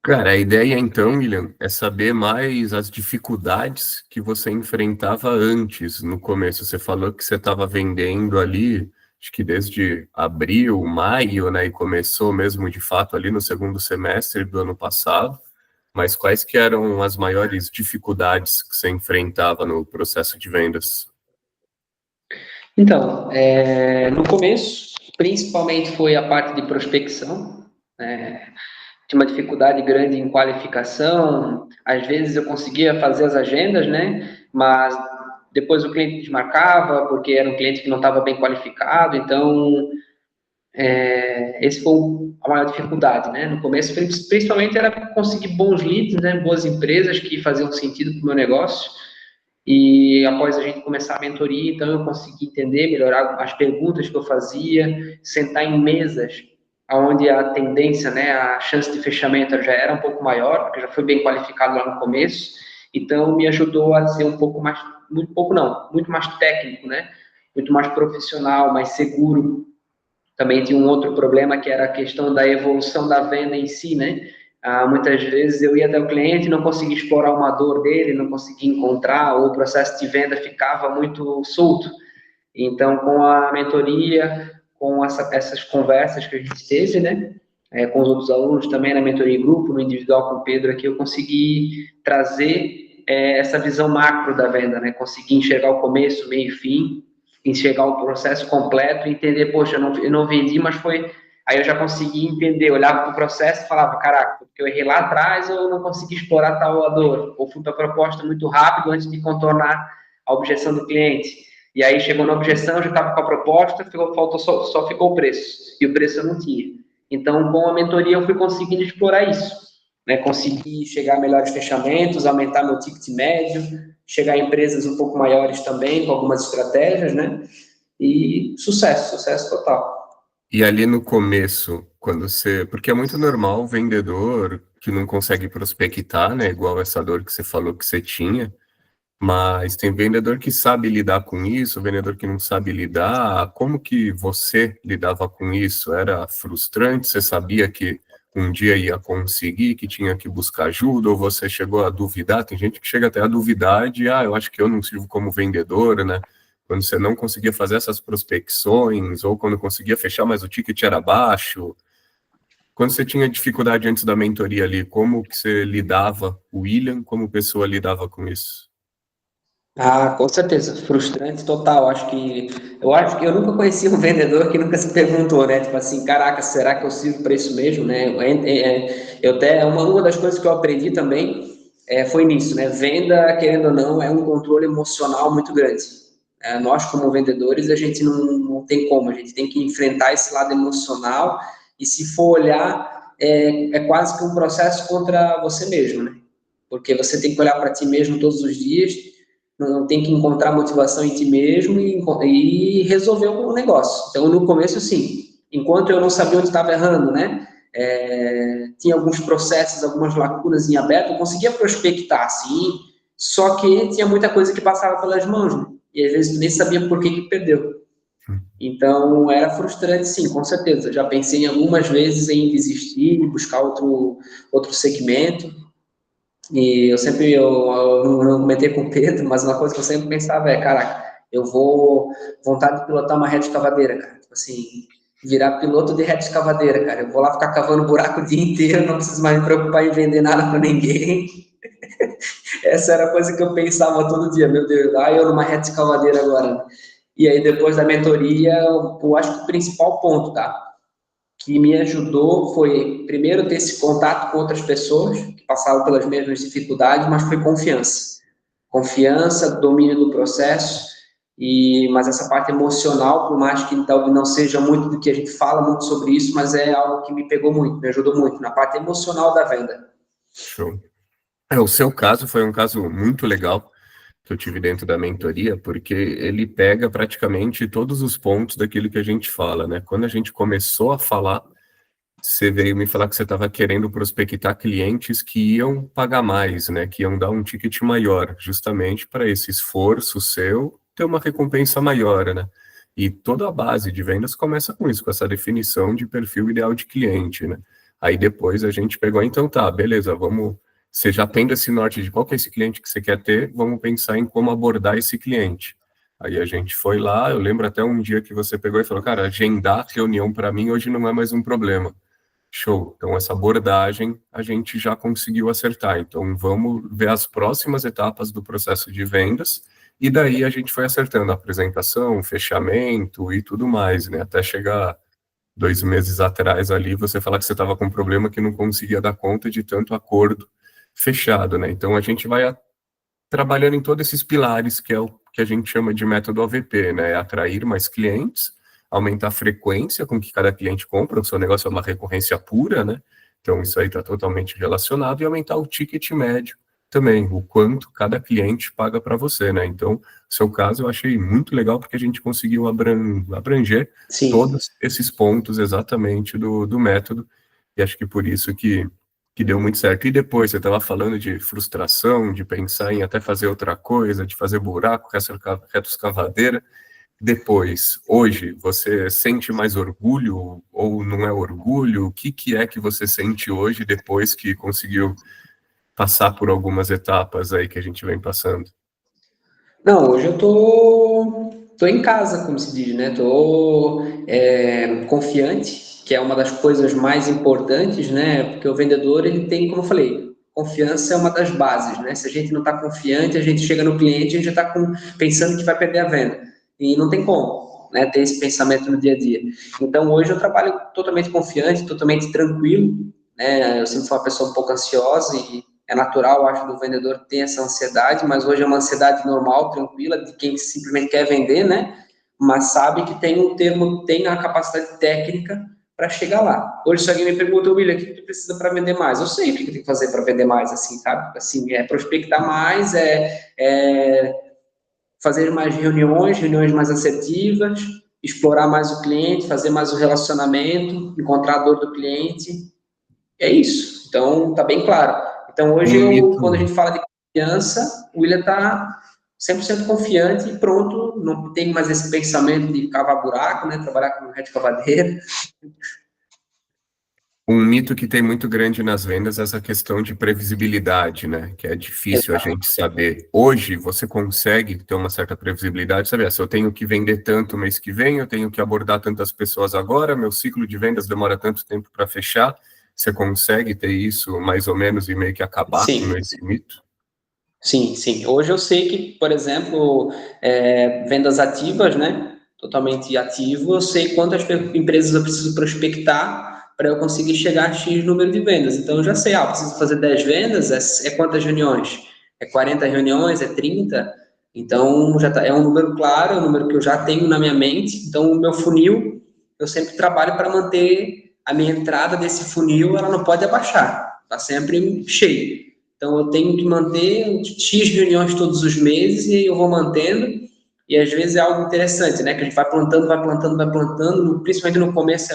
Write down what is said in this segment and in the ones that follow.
Cara, a ideia então, William, é saber mais as dificuldades que você enfrentava antes, no começo. Você falou que você estava vendendo ali, acho que desde abril, maio, né? E começou mesmo de fato ali no segundo semestre do ano passado. Mas quais que eram as maiores dificuldades que você enfrentava no processo de vendas? Então, no começo, principalmente foi a parte de prospecção, né? Tinha uma dificuldade grande em qualificação, às vezes eu conseguia fazer as agendas, né? Mas depois o cliente desmarcava, porque era um cliente que não estava bem qualificado, então esse foi a maior dificuldade, né? No começo, principalmente era conseguir bons leads, né? Boas empresas que faziam sentido para o meu negócio. E após a gente começar a mentoria, então eu consegui entender, melhorar as perguntas que eu fazia, sentar em mesas onde a tendência, né, a chance de fechamento já era um pouco maior, porque já foi bem qualificado lá no começo. Então me ajudou a ser um pouco mais, muito pouco não, muito mais técnico, né? Muito mais profissional, mais seguro. Também tinha um outro problema que era a questão da evolução da venda em si, né? Muitas vezes eu ia até o cliente e não conseguia explorar uma dor dele, não conseguia encontrar, ou o processo de venda ficava muito solto. Então, com a mentoria, com essas conversas que a gente teve, né? Com os outros alunos também na mentoria em grupo, no individual com o Pedro aqui, eu consegui trazer essa visão macro da venda, né? Consegui enxergar o começo, meio e fim, enxergar o processo completo, entender, poxa, eu não vendi, mas foi. Aí eu já consegui entender, olhava para o processo e falava, caraca, porque eu errei lá atrás ou eu não consegui explorar tal dor, ou fui para a proposta muito rápido antes de contornar a objeção do cliente. E aí chegou na objeção, já estava com a proposta, faltou só ficou o preço, e o preço eu não tinha. Então, com a mentoria, eu fui conseguindo explorar isso, né? Consegui chegar a melhores fechamentos, aumentar meu ticket médio, chegar a empresas um pouco maiores também, com algumas estratégias, né? E sucesso total. E ali no começo, quando você. Porque é muito normal o vendedor que não consegue prospectar, né? Igual essa dor que você falou que você tinha. Mas tem vendedor que sabe lidar com isso, vendedor que não sabe lidar. Como que você lidava com isso? Era frustrante? Você sabia que um dia ia conseguir, que tinha que buscar ajuda, ou você chegou a duvidar? Tem gente que chega até a duvidar de, eu acho que eu não sirvo como vendedor, né? Quando você não conseguia fazer essas prospecções, ou quando conseguia fechar, mas o ticket era baixo. Quando você tinha dificuldade antes da mentoria ali, como que você lidava, o William, como pessoa lidava com isso? Com certeza, frustrante total. Eu acho que eu nunca conheci um vendedor que nunca se perguntou, né? Tipo assim, caraca, será que eu sirvo para isso mesmo, né? Eu até uma das coisas que eu aprendi também foi nisso, né? Venda, querendo ou não, é um controle emocional muito grande. Nós como vendedores, a gente não tem como, a gente tem que enfrentar esse lado emocional e se for olhar, é quase que um processo contra você mesmo, né? Porque você tem que olhar para ti mesmo todos os dias, não tem que encontrar motivação em ti mesmo e resolver o negócio. Então, no começo, sim, enquanto eu não sabia onde estava errando, né? Tinha alguns processos, algumas lacunas em aberto, eu conseguia prospectar, sim, só que tinha muita coisa que passava pelas mãos, né? E às vezes tu nem sabia por que perdeu. Então, era frustrante, sim, com certeza. Já pensei algumas vezes em desistir, buscar outro segmento, e eu não comentei com o Pedro, mas uma coisa que eu sempre pensava caraca, vontade de pilotar uma rede escavadeira, cara. Tipo assim, virar piloto de rede escavadeira, cara. Eu vou lá ficar cavando buraco o dia inteiro, não preciso mais me preocupar em vender nada para ninguém. Essa era a coisa que eu pensava todo dia, meu Deus, eu numa rede escavadeira agora. E aí, depois da mentoria, eu acho que o principal ponto, tá? Que me ajudou foi, primeiro, ter esse contato com outras pessoas que passavam pelas mesmas dificuldades, mas foi confiança. Confiança, domínio do processo, mas essa parte emocional, por mais que talvez não seja muito do que a gente fala muito sobre isso, mas é algo que me pegou muito, me ajudou muito, na parte emocional da venda. Show. O seu caso foi um caso muito legal que eu tive dentro da mentoria, porque ele pega praticamente todos os pontos daquilo que a gente fala, né? Quando a gente começou a falar, você veio me falar que você estava querendo prospectar clientes que iam pagar mais, né? Que iam dar um ticket maior, justamente para esse esforço seu ter uma recompensa maior, né? E toda a base de vendas começa com isso, com essa definição de perfil ideal de cliente, né? Aí depois a gente pegou, então tá, beleza, vamos. Você já tendo esse norte de qual que é esse cliente que você quer ter, vamos pensar em como abordar esse cliente. Aí a gente foi lá, eu lembro até um dia que você pegou e falou, cara, agendar reunião para mim hoje não é mais um problema. Show. Então, essa abordagem a gente já conseguiu acertar. Então, vamos ver as próximas etapas do processo de vendas, e daí a gente foi acertando a apresentação, fechamento e tudo mais, né? Até chegar 2 meses atrás ali, você falar que você estava com um problema que não conseguia dar conta de tanto acordo fechado, né? Então, a gente vai trabalhando em todos esses pilares, que é o que a gente chama de método AVP, né? Atrair mais clientes, aumentar a frequência com que cada cliente compra, o seu negócio é uma recorrência pura, né? Então, isso aí está totalmente relacionado, e aumentar o ticket médio também, o quanto cada cliente paga para você, né? Então, seu caso eu achei muito legal, porque a gente conseguiu abranger Sim. todos esses pontos exatamente do método, e acho que por isso que deu muito certo. E depois, você estava falando de frustração, de pensar em até fazer outra coisa, de fazer buraco, reto escavadeira. Depois, hoje, você sente mais orgulho ou não é orgulho? O que é que você sente hoje, depois que conseguiu passar por algumas etapas aí que a gente vem passando? Não, hoje eu tô em casa, como se diz, né? Confiante, que é uma das coisas mais importantes, né? Porque o vendedor, ele tem, como eu falei, confiança é uma das bases, né? Se a gente não está confiante, a gente chega no cliente, a gente já está pensando que vai perder a venda. E não tem como, né? Ter esse pensamento no dia a dia. Então, hoje eu trabalho totalmente confiante, totalmente tranquilo, né? Eu sempre fui uma pessoa um pouco ansiosa e é natural, acho, do vendedor ter essa ansiedade, mas hoje é uma ansiedade normal, tranquila, de quem simplesmente quer vender, né? Mas sabe que tem um termo, tem a capacidade técnica para chegar lá. Hoje, se alguém me pergunta, William, o que tu precisa para vender mais? Eu sei o que eu tenho que fazer para vender mais, assim, sabe? Assim, é prospectar mais, fazer mais reuniões, reuniões mais assertivas, explorar mais o cliente, fazer mais o relacionamento, encontrar a dor do cliente. É isso. Então, tá bem claro. Então, hoje, Um quando a mito gente fala de confiança, o William está 100% confiante e pronto, não tem mais esse pensamento de cavar buraco, né? Trabalhar com rede cavadeira. Um mito que tem muito grande nas vendas é essa questão de previsibilidade, né? Que é difícil a gente saber. Hoje, você consegue ter uma certa previsibilidade, sabe? Se eu tenho que vender tanto mês que vem, eu tenho que abordar tantas pessoas agora, meu ciclo de vendas demora tanto tempo para fechar. Você consegue ter isso mais ou menos e meio que acabar com Sim, esse mito? sim, sim. Hoje eu sei que, por exemplo, vendas ativas, né? Totalmente ativo, eu sei quantas empresas eu preciso prospectar para eu conseguir chegar a X número de vendas. Então eu já sei, eu preciso fazer 10 vendas, é quantas reuniões? É 40 reuniões, é 30? Então já é um número claro, é um número que eu já tenho na minha mente. Então o meu funil, eu sempre trabalho para manter a minha entrada desse funil, ela não pode abaixar, está sempre cheio. Então, eu tenho que manter X reuniões todos os meses e eu vou mantendo. E às vezes é algo interessante, né? Que a gente vai plantando, vai plantando, vai plantando. Principalmente no começo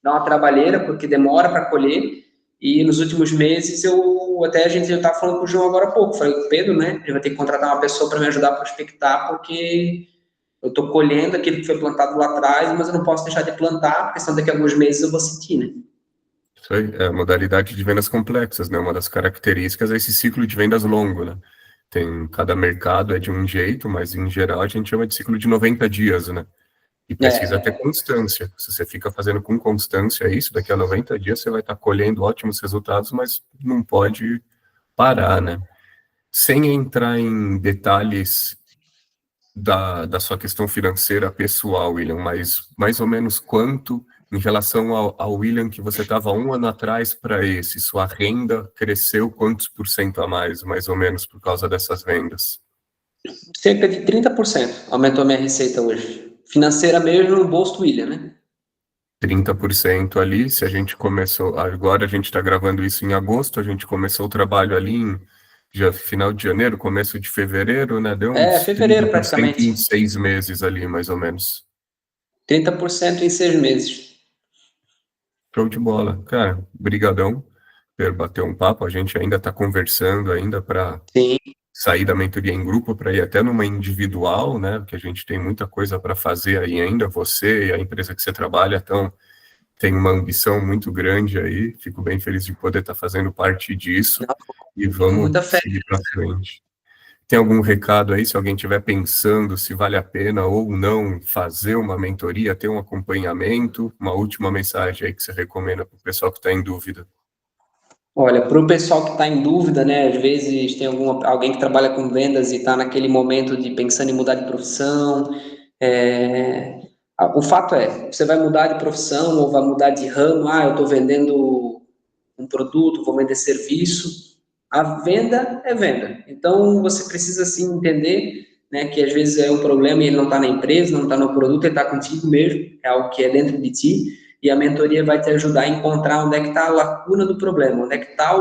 dá uma trabalheira, porque demora para colher. E nos últimos meses, até a gente já estava falando com o João agora há pouco. Falei com o Pedro, né? Ele vai ter que contratar uma pessoa para me ajudar a prospectar, porque eu estou colhendo aquilo que foi plantado lá atrás, mas eu não posso deixar de plantar, porque senão daqui a alguns meses eu vou sentir, né? Isso aí é a modalidade de vendas complexas, né? Uma das características é esse ciclo de vendas longo, né? Cada mercado é de um jeito, mas em geral a gente chama de ciclo de 90 dias, né? E precisa ter É, constância. Se você fica fazendo com constância isso, daqui a 90 dias você vai estar colhendo ótimos resultados, mas não pode parar, né? Sem entrar em detalhes da sua questão financeira pessoal, William, mas mais ou menos quanto em relação ao William que você estava 1 ano atrás para esse, sua renda cresceu quantos por cento a mais ou menos, por causa dessas vendas? cerca de 30% aumentou a minha receita hoje. Financeira mesmo no bolso do William, né? 30% ali, se a gente começou, agora a gente está gravando isso em agosto, a gente começou o trabalho ali em final de janeiro, começo de fevereiro, né? Deu É, uns fevereiro 30% em praticamente. 6 meses ali, mais ou menos. 30% em 6 meses. Show de bola. Cara, brigadão por bater um papo. A gente ainda está conversando ainda para Sim. sair da mentoria em grupo para ir até numa individual, né? Porque a gente tem muita coisa para fazer aí ainda. Você e a empresa que você trabalha estão tem uma ambição muito grande aí, fico bem feliz de poder estar fazendo parte disso, e vamos Muita fé. seguir para frente. Tem algum recado aí, se alguém estiver pensando se vale a pena ou não fazer uma mentoria, ter um acompanhamento, uma última mensagem aí que você recomenda para o pessoal que está em dúvida? Olha, para o pessoal que está em dúvida, né? Às vezes tem alguém que trabalha com vendas e está naquele momento de pensando em mudar de profissão. O fato é, você vai mudar de profissão ou vai mudar de ramo. Ah, eu estou vendendo um produto, vou vender serviço. A venda é venda. Então você precisa sim entender, né, que às vezes é um problema e ele não está na empresa, não está no produto, ele está contigo mesmo. É algo que é dentro de ti. E a mentoria vai te ajudar a encontrar onde é que está a lacuna do problema, onde é que está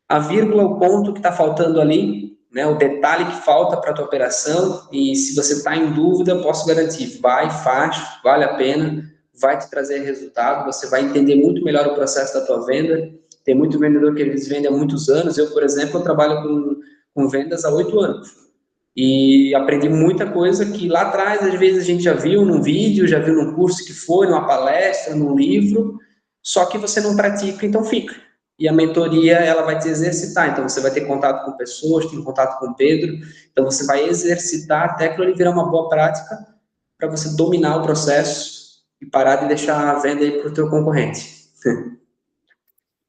a vírgula, o ponto que está faltando ali, né, o detalhe que falta para a tua operação. E se você está em dúvida, eu posso garantir, vai, faz, vale a pena, vai te trazer resultado, você vai entender muito melhor o processo da tua venda. Tem muito vendedor que às vezes vende há muitos anos. Eu, por exemplo, eu trabalho com vendas há 8 anos. E aprendi muita coisa que lá atrás, às vezes, a gente já viu num vídeo, já viu num curso que foi, numa palestra, num livro, só que você não pratica, então fica. E a mentoria, ela vai te exercitar, então você vai ter contato com pessoas, tem contato com o Pedro, então você vai exercitar até que ele virar uma boa prática para você dominar o processo e parar de deixar a venda aí para o teu concorrente.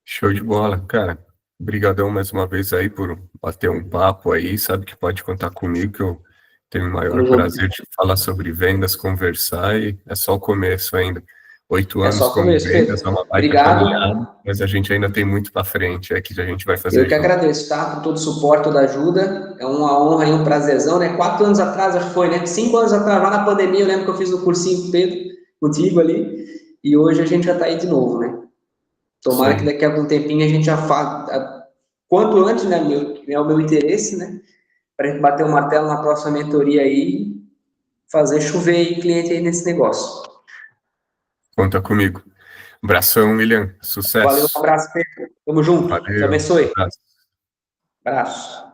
Show de bola, cara. Obrigadão mais uma vez aí por bater um papo aí, sabe que pode contar comigo, que eu tenho o maior Tamo junto. prazer de falar sobre vendas, conversar, e é só o começo ainda. 8 É anos só como começo, vendas Pedro. é uma baita Obrigado. caminhada, mas a gente ainda tem muito para frente, é que a gente vai Eu fazer que junto. agradeço, tá? Por todo o suporte, toda a ajuda. É uma honra e um prazerzão, né? 4 anos atrás, acho que foi, né? 5 anos atrás, lá na pandemia, eu lembro que eu fiz o cursinho com o Pedro, contigo ali. E hoje a gente já tá aí de novo, né? Isso Tomara que aí. daqui a algum tempinho a gente já faça. Quanto antes, né? É o meu interesse, né? Para a gente bater o martelo na próxima mentoria aí, fazer chover aí cliente aí nesse negócio. Conta comigo. Abração, William. Valeu, um Sucesso. abraço, Pedro. Tamo junto. Te Valeu. abençoe. Abraço. Abraço.